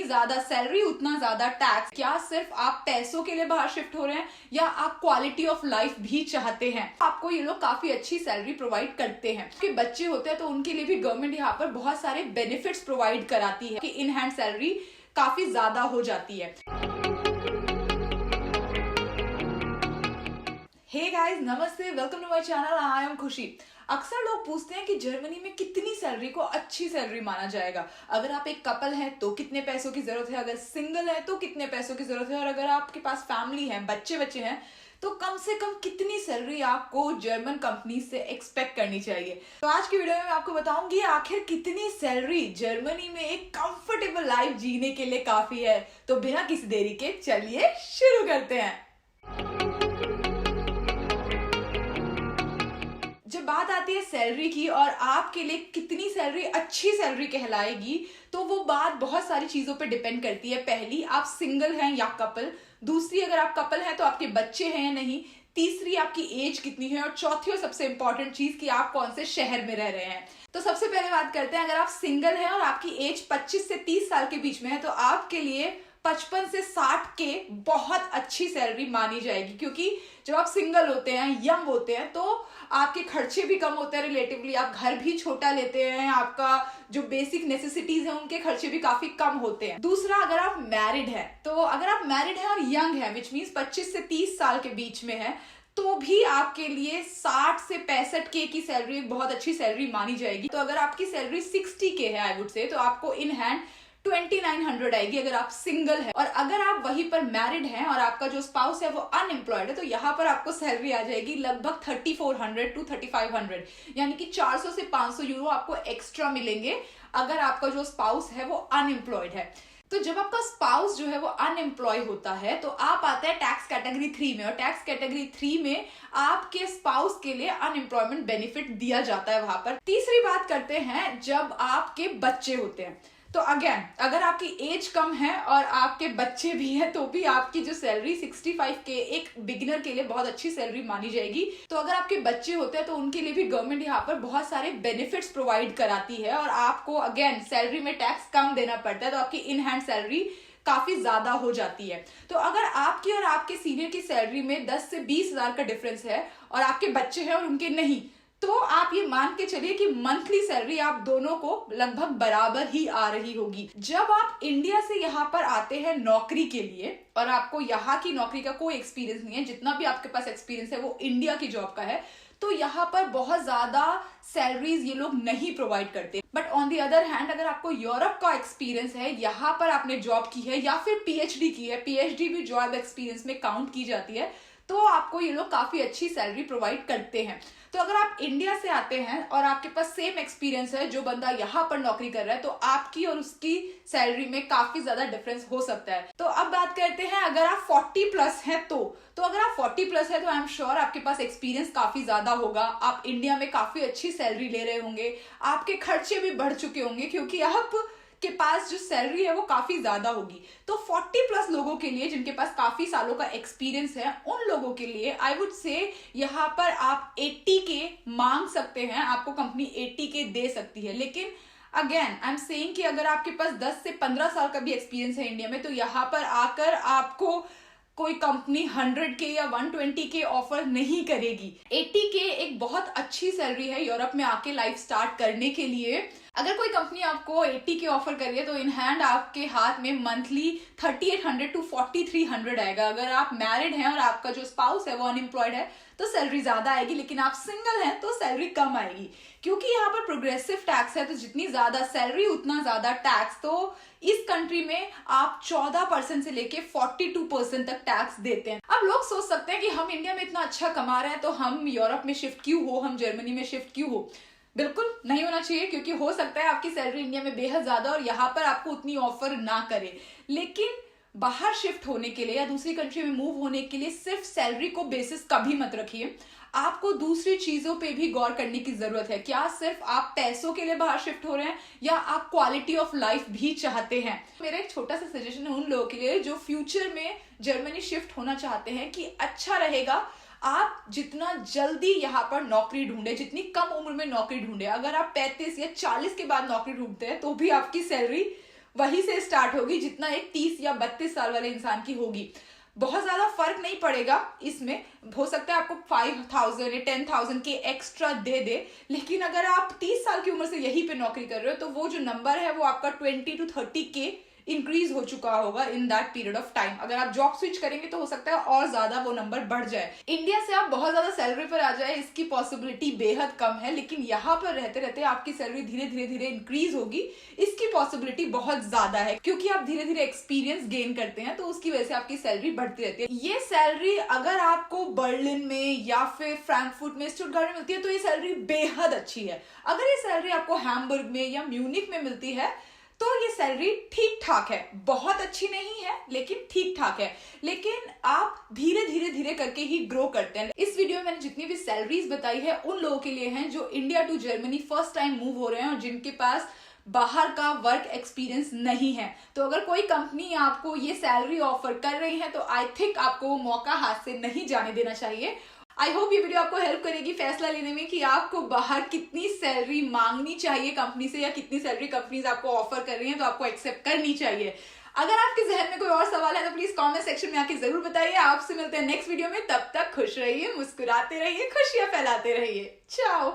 ज्यादा सैलरी उतना ज्यादा टैक्स। क्या सिर्फ आप पैसों के लिए बाहर शिफ्ट हो रहे हैं या आप क्वालिटी ऑफ लाइफ भी चाहते हैं? आपको ये लोग काफी अच्छी सैलरी प्रोवाइड करते हैं। कि बच्चे होते हैं तो उनके लिए भी गवर्नमेंट यहाँ पर बहुत सारे बेनिफिट्स प्रोवाइड कराती है कि इन हैंड सैलरी काफी ज्यादा हो जाती है। हे गाइस, नमस्ते, welcome to my channel. I am Khushi. अक्सर लोग पूछते हैं कि जर्मनी में कितनी सैलरी को अच्छी सैलरी माना जाएगा। अगर आप एक कपल हैं तो कितने पैसों की जरूरत है, अगर सिंगल है तो कितने पैसों की जरूरत है, और अगर आपके पास फैमिली है, बच्चे हैं तो कम से कम कितनी सैलरी आपको जर्मन कंपनी से एक्सपेक्ट करनी चाहिए। तो आज की वीडियो में मैं आपको बताऊंगी आखिर कितनी सैलरी जर्मनी में एक कंफर्टेबल लाइफ जीने के लिए काफी है। तो बिना किसी देरी के चलिए शुरू करते हैं। जब बात आती है सैलरी की और आपके लिए कितनी सैलरी अच्छी सैलरी कहलाएगी, तो वो बात बहुत सारी चीजों पे डिपेंड करती है। पहली, आप सिंगल हैं या कपल। दूसरी, अगर आप कपल हैं तो आपके बच्चे हैं या नहीं। तीसरी, आपकी एज कितनी है। और चौथी और सबसे इंपॉर्टेंट चीज कि आप कौन से शहर में रह रहे हैं। तो सबसे पहले बात करते हैं, अगर आप सिंगल हैं और आपकी एज 25 से 30 साल के बीच में है तो आपके लिए 55 से 60 के बहुत अच्छी सैलरी मानी जाएगी। क्योंकि जब आप सिंगल होते हैं, यंग होते हैं, तो आपके खर्चे भी कम होते हैं रिलेटिवली। आप घर भी छोटा लेते हैं, आपका जो बेसिक नेसेसिटीज हैं उनके खर्चे भी काफी कम होते हैं। दूसरा, अगर आप मैरिड हैं, तो अगर आप मैरिड हैं और यंग हैं, विच मीन्स 25 से 30 साल के बीच में है, तो भी आपके लिए 60 से 65 के की सैलरी एक बहुत अच्छी सैलरी मानी जाएगी। तो अगर आपकी सैलरी 60 के है आई वुड से, तो आपको इन हैंड 2900 आएगी अगर आप सिंगल है। और अगर आप वहीं पर मैरिड हैं और आपका जो स्पाउस है वो अनएम्प्लॉयड है, तो यहाँ पर आपको सैलरी आ जाएगी लगभग 3400 टू 3500, यानी कि 400 से 500 यूरो आपको एक्स्ट्रा मिलेंगे अगर आपका जो स्पाउस है वो अनएम्प्लॉयड है। तो जब आपका स्पाउस जो है वो अनएम्प्लॉय होता है तो आप आते हैं टैक्स कैटेगरी 3 में, और टैक्स कैटेगरी 3 में आपके स्पाउस के लिए अनएम्प्लॉयमेंट बेनिफिट दिया जाता है वहां पर। तीसरी बात करते हैं, जब आपके बच्चे होते हैं, तो अगेन अगर आपकी एज कम है और आपके बच्चे भी हैं तो भी आपकी जो सैलरी 65 के एक बिगिनर के लिए बहुत अच्छी सैलरी मानी जाएगी। तो अगर आपके बच्चे होते हैं तो उनके लिए भी गवर्नमेंट यहाँ पर बहुत सारे बेनिफिट्स प्रोवाइड कराती है, और आपको अगेन सैलरी में टैक्स कम देना पड़ता है, तो आपकी इन हैंड सैलरी काफी ज्यादा हो जाती है। तो अगर आपकी और आपके सीनियर की सैलरी में 10 से 20 हजार का डिफरेंस है और आपके बच्चे हैं और उनके नहीं, तो आप ये मान के चलिए कि मंथली सैलरी आप दोनों को लगभग बराबर ही आ रही होगी। जब आप इंडिया से यहाँ पर आते हैं नौकरी के लिए और आपको यहाँ की नौकरी का कोई एक्सपीरियंस नहीं है, जितना भी आपके पास एक्सपीरियंस है वो इंडिया की जॉब का है, तो यहाँ पर बहुत ज्यादा सैलरीज ये लोग नहीं प्रोवाइड करते। But on the other hand, अगर आपको यूरोप का एक्सपीरियंस है, यहाँ पर आपने जॉब की है या फिर पीएचडी की है, पीएचडी भी जॉब एक्सपीरियंस में काउंट की जाती है, तो आपको ये लोग काफी अच्छी सैलरी प्रोवाइड करते हैं। तो अगर आप इंडिया से आते हैं और आपके पास सेम एक्सपीरियंस है जो बंदा यहाँ पर नौकरी कर रहा है, तो आपकी और उसकी सैलरी में काफी ज्यादा डिफरेंस हो सकता है। तो अब बात करते हैं, अगर आप 40 प्लस हैं तो अगर आप 40 प्लस है तो आई एम श्योर आपके पास एक्सपीरियंस काफी ज्यादा होगा। आप इंडिया में काफी अच्छी सैलरी ले रहे होंगे, आपके खर्चे भी बढ़ चुके होंगे क्योंकि आप के पास जो सैलरी है वो काफी ज्यादा होगी। तो 40 प्लस लोगों के लिए जिनके पास काफी सालों का एक्सपीरियंस है, उन लोगों के लिए आई वुड से यहाँ पर आप 80 के मांग सकते हैं, आपको कंपनी 80 के दे सकती है। लेकिन अगेन आई एम सेइंग कि अगर आपके पास 10 से 15 साल का भी एक्सपीरियंस है इंडिया में, तो यहाँ पर आकर आपको कोई कंपनी 100 के या 120 के ऑफर नहीं करेगी। 80 के एक बहुत अच्छी सैलरी है यूरोप में आके लाइफ स्टार्ट करने के लिए। अगर कोई कंपनी आपको 80 के ऑफर कर रही है तो इन हैंड आपके हाथ में मंथली 3800 टू 4300 आएगा। अगर आप मैरिड हैं और आपका जो स्पाउस है वो अनएम्प्लॉयड है तो सैलरी ज्यादा आएगी, लेकिन आप सिंगल हैं तो सैलरी कम आएगी। क्योंकि यहाँ पर प्रोग्रेसिव टैक्स है, तो जितनी ज्यादा सैलरी उतना ज्यादा टैक्स। तो इस कंट्री में आप 14% से लेके 42% तक टैक्स देते हैं। अब लोग सोच सकते हैं कि हम इंडिया में इतना अच्छा कमा रहे हैं तो हम यूरोप में शिफ्ट क्यों हो, हम जर्मनी में शिफ्ट क्यों हो। बिल्कुल नहीं होना चाहिए, क्योंकि हो सकता है आपकी सैलरी इंडिया में बेहद ज्यादा और यहाँ पर आपको उतनी ऑफर ना करे। लेकिन बाहर शिफ्ट होने के लिए या दूसरी कंट्री में मूव होने के लिए सिर्फ सैलरी को बेसिस कभी मत रखिए। आपको दूसरी चीजों पे भी गौर करने की जरूरत है। क्या सिर्फ आप पैसों के लिए बाहर शिफ्ट हो रहे हैं या आप क्वालिटी ऑफ लाइफ भी चाहते हैं। मेरा एक छोटा सा सजेशन है उन लोगों के लिए जो फ्यूचर में जर्मनी शिफ्ट होना चाहते हैं कि अच्छा रहेगा आप जितना जल्दी यहाँ पर नौकरी ढूंढे, जितनी कम उम्र में नौकरी ढूंढे। अगर आप 35 या 40 के बाद नौकरी ढूंढते हैं तो भी आपकी सैलरी वही से स्टार्ट होगी जितना एक 30 या 32 साल वाले इंसान की होगी। बहुत ज्यादा फर्क नहीं पड़ेगा इसमें, हो सकता है आपको 5,000 या 10,000 के एक्स्ट्रा दे दे, लेकिन अगर आप 30 साल की उम्र से यहीं पे नौकरी कर रहे हो तो वो जो नंबर है वो आपका 20 to 30 के इंक्रीज हो चुका होगा in that period of time. अगर आप जॉब स्विच करेंगे तो हो सकता है और ज्यादा वो नंबर बढ़ जाए। इंडिया से आप बहुत ज्यादा सैलरी पर आ जाए इसकी पॉसिबिलिटी बेहद कम है, लेकिन यहाँ पर रहते रहते आपकी सैलरी धीरे धीरे धीरे इंक्रीज होगी, इसकी पॉसिबिलिटी बहुत ज्यादा है, क्योंकि आप धीरे धीरे एक्सपीरियंस गेन करते हैं तो उसकी वजह से आपकी सैलरी बढ़ती रहती है। ये सैलरी अगर आपको बर्लिन में या फिर फ्रैंकफर्ट में, स्टुटगार्ट में मिलती है तो ये सैलरी बेहद अच्छी है। अगर ये सैलरी आपको हैम्बर्ग में या म्यूनिक में मिलती है तो ये सैलरी ठीक ठाक है, बहुत अच्छी नहीं है लेकिन ठीक ठाक है, लेकिन आप धीरे धीरे धीरे करके ही ग्रो करते हैं। इस वीडियो में मैंने जितनी भी सैलरीज बताई है उन लोगों के लिए हैं जो India to Germany first time move हो रहे हैं और जिनके पास बाहर का वर्क एक्सपीरियंस नहीं है। तो अगर कोई कंपनी आपको ये सैलरी ऑफर कर रही है तो आई थिंक आपको वो मौका हाथ से नहीं जाने देना चाहिए। आई होप ये वीडियो आपको हेल्प करेगी फैसला लेने में कि आपको बाहर कितनी सैलरी मांगनी चाहिए कंपनी से, या कितनी सैलरी कंपनीज आपको ऑफर कर रही हैं तो आपको एक्सेप्ट करनी चाहिए। अगर आपके जहन में कोई और सवाल है तो प्लीज कमेंट सेक्शन में आके जरूर बताइए। आपसे मिलते हैं नेक्स्ट वीडियो में, तब तक खुश रहिए, मुस्कुराते रहिए, खुशियां फैलाते रहिए। चाओ।